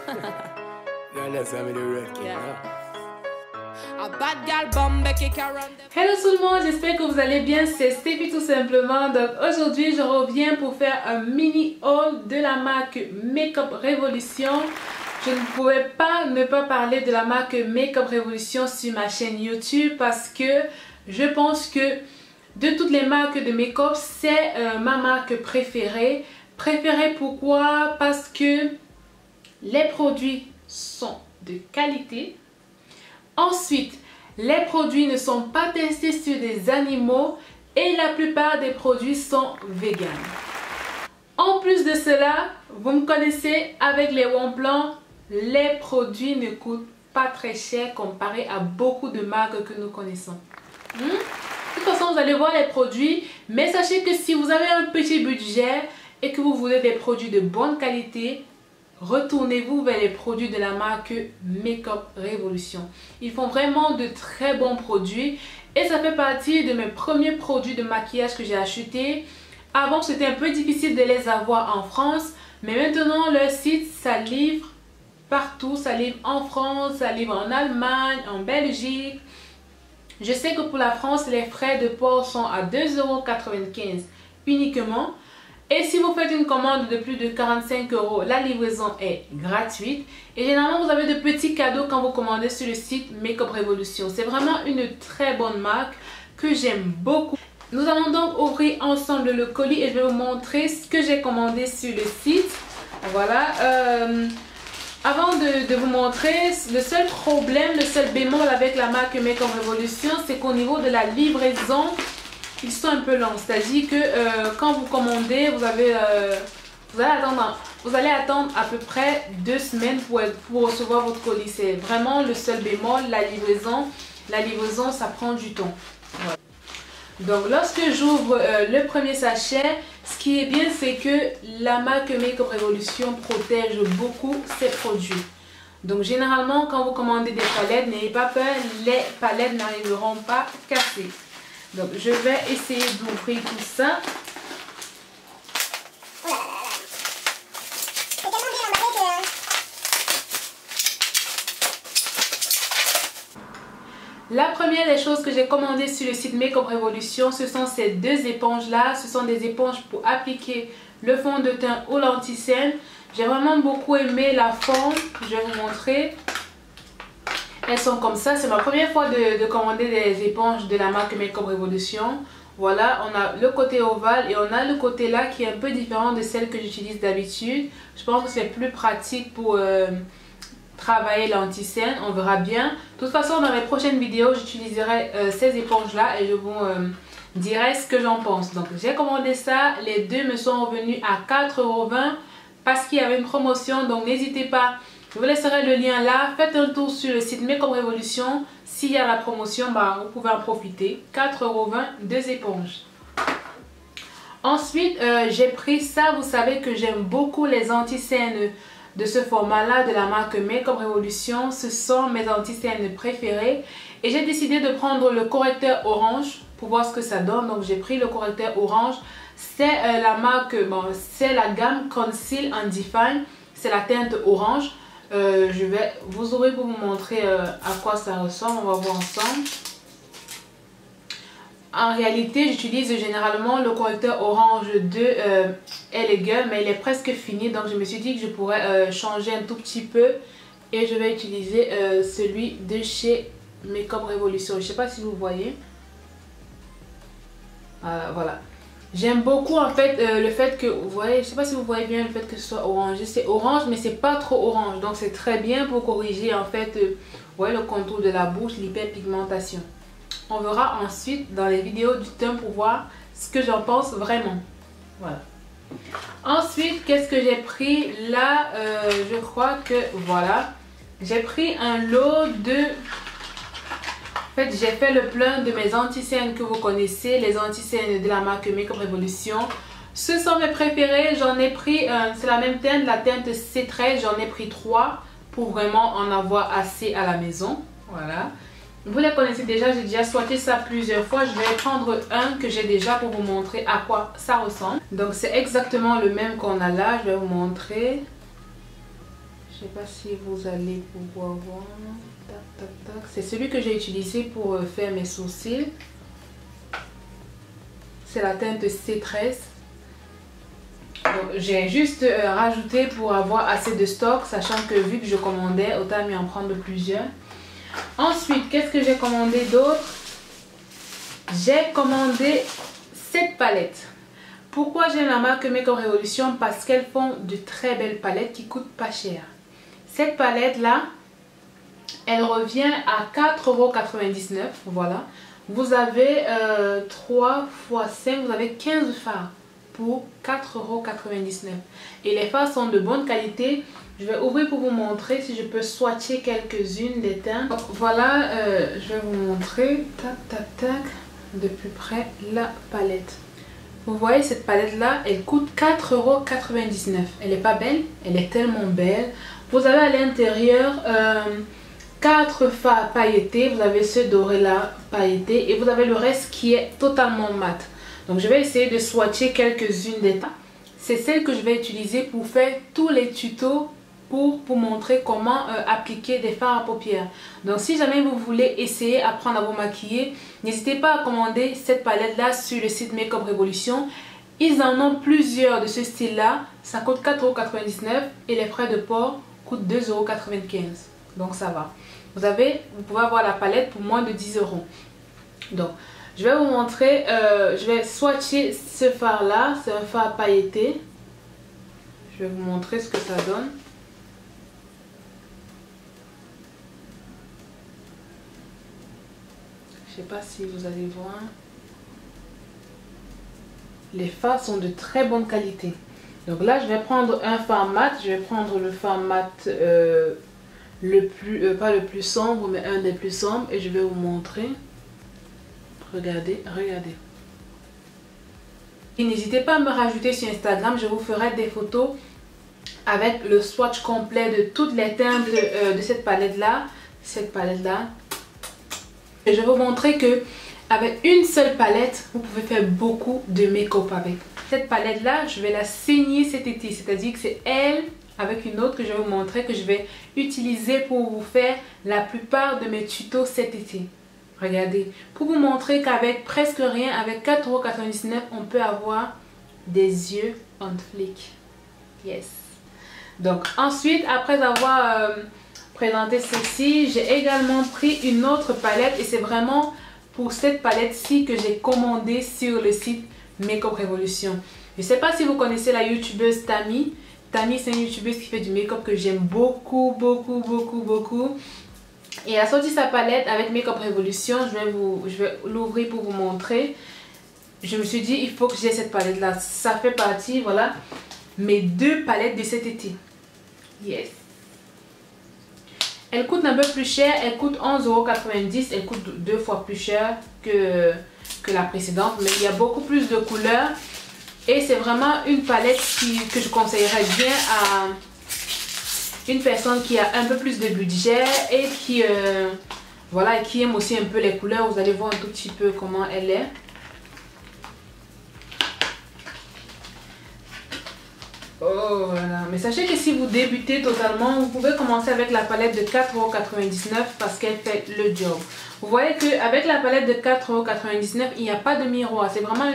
Hello tout le monde, j'espère que vous allez bien, c'est Steffi tout simplement. Donc aujourd'hui je reviens pour faire un mini haul de la marque Makeup Revolution. Je ne pouvais pas ne pas parler de la marque Makeup Revolution sur ma chaîne YouTube parce que je pense que de toutes les marques de make-up, c'est ma marque préférée. Préférée pourquoi? Parce que les produits sont de qualité. Ensuite, les produits ne sont pas testés sur des animaux et la plupart des produits sont véganes. En plus de cela, vous me connaissez, avec les bons plans, les produits ne coûtent pas très cher comparé à beaucoup de marques que nous connaissons. De toute façon, vous allez voir les produits, mais sachez que si vous avez un petit budget et que vous voulez des produits de bonne qualité, retournez-vous vers les produits de la marque Makeup Revolution. Ils font vraiment de très bons produits et ça fait partie de mes premiers produits de maquillage que j'ai achetés. Avant, c'était un peu difficile de les avoir en France, mais maintenant, leur site, ça livre partout. Ça livre en France, ça livre en Allemagne, en Belgique. Je sais que pour la France, les frais de port sont à 2,95 € uniquement. Et si vous faites une commande de plus de 45 €, la livraison est gratuite. Et généralement, vous avez de petits cadeaux quand vous commandez sur le site Makeup Revolution. C'est vraiment une très bonne marque que j'aime beaucoup. Nous allons donc ouvrir ensemble le colis et je vais vous montrer ce que j'ai commandé sur le site. Voilà. Avant de vous montrer, le seul problème, le seul bémol avec la marque Makeup Revolution, c'est qu'au niveau de la livraison, ils sont un peu lents. C'est-à-dire que quand vous commandez, vous allez attendre à peu près 2 semaines pour recevoir votre colis. C'est vraiment le seul bémol, la livraison, ça prend du temps. Voilà. Donc lorsque j'ouvre le premier sachet, ce qui est bien, c'est que la marque Makeup Revolution protège beaucoup ses produits. Donc généralement, quand vous commandez des palettes, n'ayez pas peur, les palettes n'arriveront pas cassées. Donc je vais essayer d'ouvrir tout ça. La première des choses que j'ai commandées sur le site Makeup Revolution, ce sont ces deux éponges là. Ce sont des éponges pour appliquer le fond de teint ou l'anti-cerne. J'ai vraiment beaucoup aimé la forme. Je vais vous montrer. Elles sont comme ça. C'est ma première fois de commander des éponges de la marque Makeup Revolution. Voilà, on a le côté ovale et on a le côté là qui est un peu différent de celle que j'utilise d'habitude. Je pense que c'est plus pratique pour travailler l'anti-cerne, on verra bien. De toute façon, dans mes prochaines vidéos, j'utiliserai ces éponges là et je vous dirai ce que j'en pense. Donc j'ai commandé ça, les deux me sont revenus à 4,20 € parce qu'il y avait une promotion. Donc n'hésitez pas, je vous laisserai le lien là. Faites un tour sur le site Makeup Revolution. S'il y a la promotion, vous pouvez en profiter. 4,20 €, deux éponges. Ensuite, j'ai pris ça. Vous savez que j'aime beaucoup les anti-cernes de ce format là de la marque Makeup Revolution. Ce sont mes anti-cernes préférés et j'ai décidé de prendre le correcteur orange pour voir ce que ça donne. Donc j'ai pris le correcteur orange. C'est la marque, c'est la gamme Conceal and Define, c'est la teinte orange. Je vais vous ouvrir pour vous montrer à quoi ça ressemble. On va voir ensemble. En réalité, j'utilise généralement le correcteur orange de LA Girl, mais il est presque fini. Donc je me suis dit que je pourrais changer un tout petit peu. Et je vais utiliser celui de chez Makeup Revolution. Je ne sais pas si vous voyez. Voilà. J'aime beaucoup en fait le fait que, vous voyez, je ne sais pas si vous voyez bien le fait que ce soit orangé. C'est orange mais c'est pas trop orange. Donc c'est très bien pour corriger en fait vous voyez, le contour de la bouche, l'hyperpigmentation. On verra ensuite dans les vidéos du teint pour voir ce que j'en pense vraiment. Voilà. Ensuite, qu'est-ce que j'ai pris là? Je crois que voilà. J'ai pris un lot de... En fait, j'ai fait le plein de mes anti-cernes que vous connaissez. Les anti-cernes de la marque Makeup Revolution. Ce sont mes préférés. J'en ai pris, c'est la même teinte, la teinte C13. J'en ai pris 3 pour vraiment en avoir assez à la maison. Voilà. Vous les connaissez déjà, j'ai déjà swatché ça plusieurs fois. Je vais prendre un que j'ai déjà pour vous montrer à quoi ça ressemble. Donc c'est exactement le même qu'on a là. Je vais vous montrer. Je sais pas si vous allez pouvoir voir. Tac, tac, tac. C'est celui que j'ai utilisé pour faire mes sourcils. C'est la teinte C13. J'ai juste rajouté pour avoir assez de stock, sachant que vu que je commandais, autant mieux en prendre plusieurs. Ensuite, qu'est-ce que j'ai commandé d'autre? J'ai commandé cette palette. Pourquoi j'aime la marque Makeup Revolution? Parce qu'elles font de très belles palettes qui coûtent pas cher. Cette palette là, elle revient à 4,99 €. Voilà. Vous avez 3 x 5, vous avez 15 fards pour 4,99 €. Et les fards sont de bonne qualité. Je vais ouvrir pour vous montrer si je peux swatcher quelques-unes des teintes. Voilà, je vais vous montrer, tac tac tac, de plus près la palette. Vous voyez cette palette là, elle coûte 4,99 €. Elle n'est pas belle, elle est tellement belle. Vous avez à l'intérieur 4 fards pailletés, vous avez ce doré là pailleté et vous avez le reste qui est totalement mat. Donc je vais essayer de swatcher quelques-unes des teintes. C'est celle que je vais utiliser pour faire tous les tutos pour montrer comment appliquer des fards à paupières. Donc si jamais vous voulez essayer apprendre à vous maquiller, n'hésitez pas à commander cette palette là sur le site Makeup Revolution. Ils en ont plusieurs de ce style là. Ça coûte 4,99 € et les frais de port coûtent 2,95 €. Donc ça va. Vous pouvez avoir la palette pour moins de 10 €. Donc je vais vous montrer, je vais swatcher ce fard là. C'est un fard pailleté. Je vais vous montrer ce que ça donne. Je ne sais pas si vous allez voir. Les fards sont de très bonne qualité. Donc là, je vais prendre un fard mat. Je vais prendre le fard mat pas le plus sombre, mais un des plus sombres. Et je vais vous montrer. Regardez, regardez. Et n'hésitez pas à me rajouter sur Instagram. Je vous ferai des photos avec le swatch complet de toutes les teintes de cette palette-là. Et je vais vous montrer que avec une seule palette, vous pouvez faire beaucoup de make-up avec. Cette palette là, je vais la saigner cet été. C'est-à-dire que c'est elle avec une autre que je vais vous montrer que je vais utiliser pour vous faire la plupart de mes tutos cet été. Regardez, pour vous montrer qu'avec presque rien, avec 4,99 €, on peut avoir des yeux on fleek. Yes. Donc ensuite, après avoir présenté ceci, j'ai également pris une autre palette et c'est vraiment pour cette palette-ci que j'ai commandé sur le site Makeup Revolution. Je ne sais pas si vous connaissez la youtubeuse Tammy. Tammy, c'est une youtubeuse qui fait du make-up que j'aime beaucoup, beaucoup, beaucoup, beaucoup. Et elle a sorti sa palette avec Makeup Revolution. Je vais l'ouvrir pour vous montrer. Je me suis dit, il faut que j'ai cette palette-là. Ça fait partie, voilà, mes 2 palettes de cet été. Yes. Elle coûte un peu plus cher, elle coûte 11,90 €, elle coûte 2 fois plus cher que la précédente, mais il y a beaucoup plus de couleurs et c'est vraiment une palette que je conseillerais bien à une personne qui a un peu plus de budget et qui, voilà, et qui aime aussi un peu les couleurs. Vous allez voir un tout petit peu comment elle est. Oh voilà, mais sachez que si vous débutez totalement, vous pouvez commencer avec la palette de 4,99 € parce qu'elle fait le job. Vous voyez qu'avec la palette de 4,99 €, il n'y a pas de miroir. C'est vraiment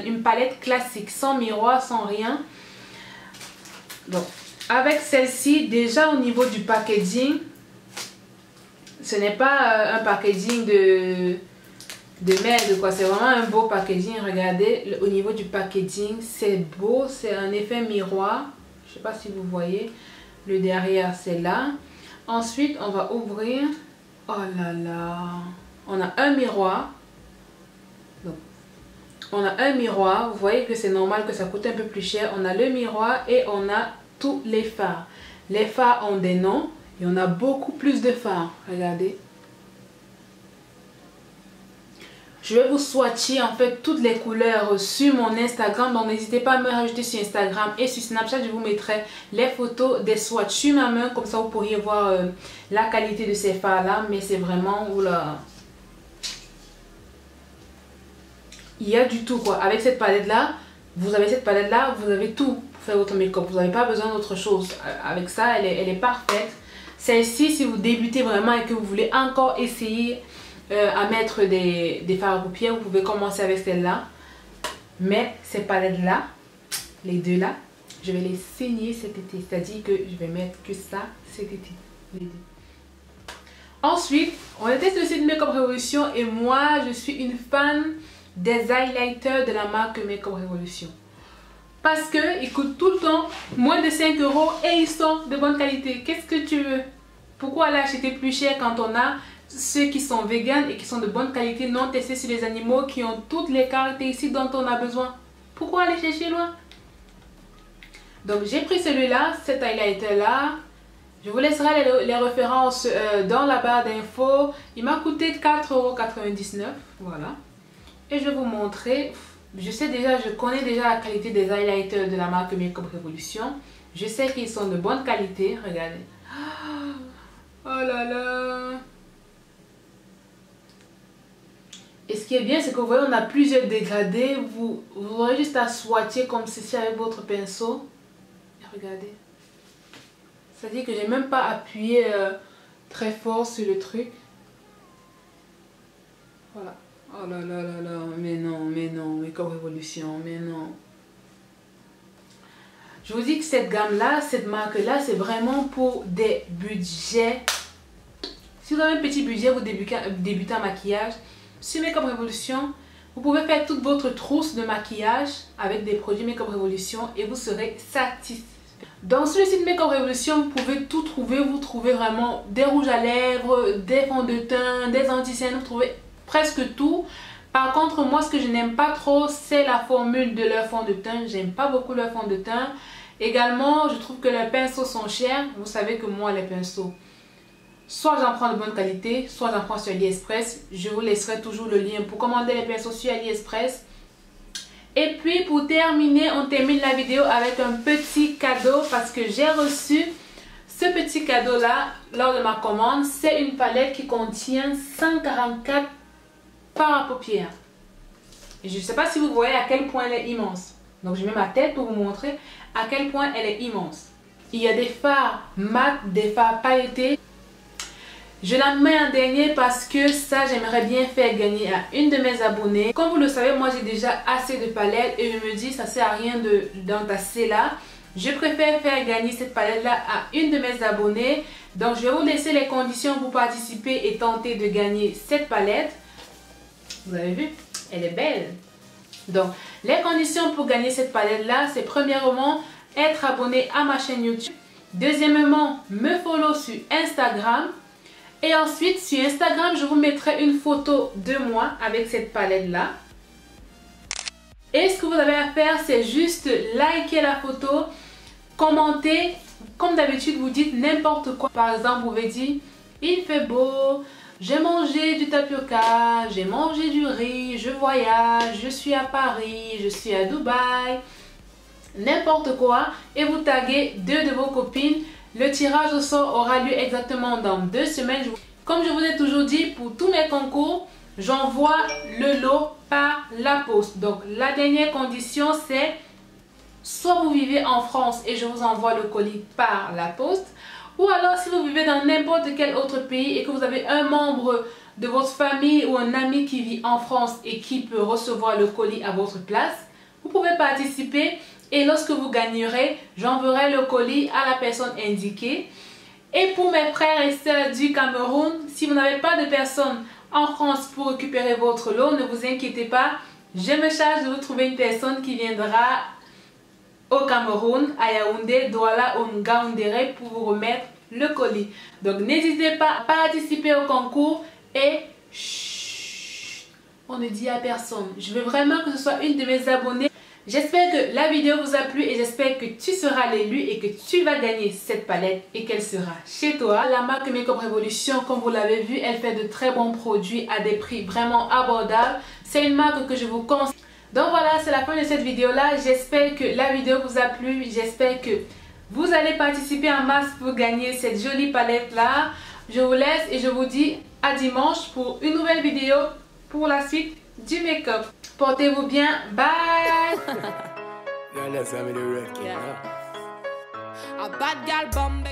une palette classique, sans miroir, sans rien. Donc, avec celle-ci, déjà au niveau du packaging, ce n'est pas un packaging de merde quoi, c'est vraiment un beau packaging. Regardez au niveau du packaging, c'est beau, c'est un effet miroir. Je sais pas si vous voyez, le derrière c'est là. Ensuite on va ouvrir. Oh là là, on a un miroir. Donc, on a un miroir, vous voyez que c'est normal que ça coûte un peu plus cher. On a le miroir et on a tous les fards. Les fards ont des noms et on a beaucoup plus de fards. Regardez. Je vais vous swatcher en fait toutes les couleurs sur mon Instagram. Donc n'hésitez pas à me rajouter sur Instagram et sur Snapchat. Je vous mettrai les photos des swatchs sur ma main. Comme ça vous pourriez voir la qualité de ces fards là. Mais c'est vraiment, oula, il y a du tout quoi. Avec cette palette là, vous avez cette palette là, vous avez tout. Pour faire votre make-up. Vous n'avez pas besoin d'autre chose. Avec ça, elle est parfaite. Celle-ci, si vous débutez vraiment et que vous voulez encore essayer à mettre des fards à paupières, vous pouvez commencer avec celle-là. Mais ces palettes-là, les deux là, je vais les saigner cet été. C'est-à-dire que je vais mettre que ça cet été. Les deux. Ensuite, on était sur le site Make Up Revolution et moi, je suis une fan des highlighters de la marque Make Up Revolution. Parce qu'ils coûtent tout le temps moins de 5 € et ils sont de bonne qualité. Qu'est-ce que tu veux? Pourquoi aller acheter plus cher quand on a ceux qui sont vegan et qui sont de bonne qualité, non testés sur les animaux, qui ont toutes les caractéristiques dont on a besoin? Pourquoi aller chercher loin? Donc j'ai pris celui-là, cet highlighter là. Je vous laisserai les références dans la barre d'infos. Il m'a coûté 4,99 €. Voilà. Et je vais vous montrer. Je connais déjà la qualité des highlighters de la marque Make Up Revolution. Je sais qu'ils sont de bonne qualité. Regardez. Oh là là. Et ce qui est bien, c'est que vous voyez, on a plusieurs dégradés. Vous aurez juste à swatcher comme ceci avec votre pinceau. Et regardez. C'est-à-dire que j'ai même pas appuyé très fort sur le truc. Voilà. Oh là là là là. Mais non, Make Up Revolution, mais non. Je vous dis que cette gamme-là, cette marque-là, c'est vraiment pour des budgets. Si vous avez un petit budget, vous débutez en maquillage, sur Make Up Revolution, vous pouvez faire toute votre trousse de maquillage avec des produits Make Up Revolution et vous serez satisfait. Donc sur le site Make Up Revolution, vous pouvez tout trouver. Vous trouvez vraiment des rouges à lèvres, des fonds de teint, des anti-cernes, vous trouvez presque tout. Par contre, moi ce que je n'aime pas trop, c'est la formule de leur fond de teint. J'aime pas beaucoup leur fond de teint. Également, je trouve que les pinceaux sont chers. Vous savez que moi, les pinceaux, soit j'en prends de bonne qualité, soit j'en prends sur AliExpress. Je vous laisserai toujours le lien pour commander les pinceaux sur AliExpress. Et puis pour terminer, on termine la vidéo avec un petit cadeau parce que j'ai reçu ce petit cadeau là lors de ma commande. C'est une palette qui contient 144 fards à paupières. Et je ne sais pas si vous voyez à quel point elle est immense. Donc je mets ma tête pour vous montrer à quel point elle est immense. Il y a des fards mat, des fards pailletés. Je la mets en dernier parce que ça, j'aimerais bien faire gagner à une de mes abonnées. Comme vous le savez, moi j'ai déjà assez de palettes et je me dis ça sert à rien d'entasser là. Je préfère faire gagner cette palette là à une de mes abonnées. Donc je vais vous laisser les conditions pour participer et tenter de gagner cette palette. Vous avez vu? Elle est belle. Donc les conditions pour gagner cette palette là, c'est premièrement être abonné à ma chaîne YouTube. Deuxièmement, me follow sur Instagram. Et ensuite, sur Instagram, je vous mettrai une photo de moi avec cette palette-là. Et ce que vous avez à faire, c'est juste liker la photo, commenter. Comme d'habitude, vous dites n'importe quoi. Par exemple, vous pouvez dire « Il fait beau, j'ai mangé du tapioca, j'ai mangé du riz, je voyage, je suis à Paris, je suis à Dubaï. » N'importe quoi. Et vous taguez 2 de vos copines. Le tirage au sort aura lieu exactement dans 2 semaines. Comme je vous ai toujours dit, pour tous mes concours, j'envoie le lot par la poste. Donc la dernière condition, c'est soit vous vivez en France et je vous envoie le colis par la poste, ou alors si vous vivez dans n'importe quel autre pays et que vous avez un membre de votre famille ou un ami qui vit en France et qui peut recevoir le colis à votre place, vous pouvez participer. Et lorsque vous gagnerez, j'enverrai le colis à la personne indiquée. Et pour mes frères et sœurs du Cameroun, si vous n'avez pas de personne en France pour récupérer votre lot, ne vous inquiétez pas. Je me charge de vous trouver une personne qui viendra au Cameroun, à Yaoundé, Douala ou Ngaoundéré pour vous remettre le colis. Donc n'hésitez pas à participer au concours et chut, on ne dit à personne. Je veux vraiment que ce soit une de mes abonnées. J'espère que la vidéo vous a plu et j'espère que tu seras l'élu et que tu vas gagner cette palette et qu'elle sera chez toi. La marque Make Up Revolution, comme vous l'avez vu, elle fait de très bons produits à des prix vraiment abordables. C'est une marque que je vous conseille. Donc voilà, c'est la fin de cette vidéo là. J'espère que la vidéo vous a plu. J'espère que vous allez participer en masse pour gagner cette jolie palette là. Je vous laisse et je vous dis à dimanche pour une nouvelle vidéo pour la suite du make-up. Portez-vous bien. Bye. Yeah, let's have me the red king. Yeah. A bad gal bomb.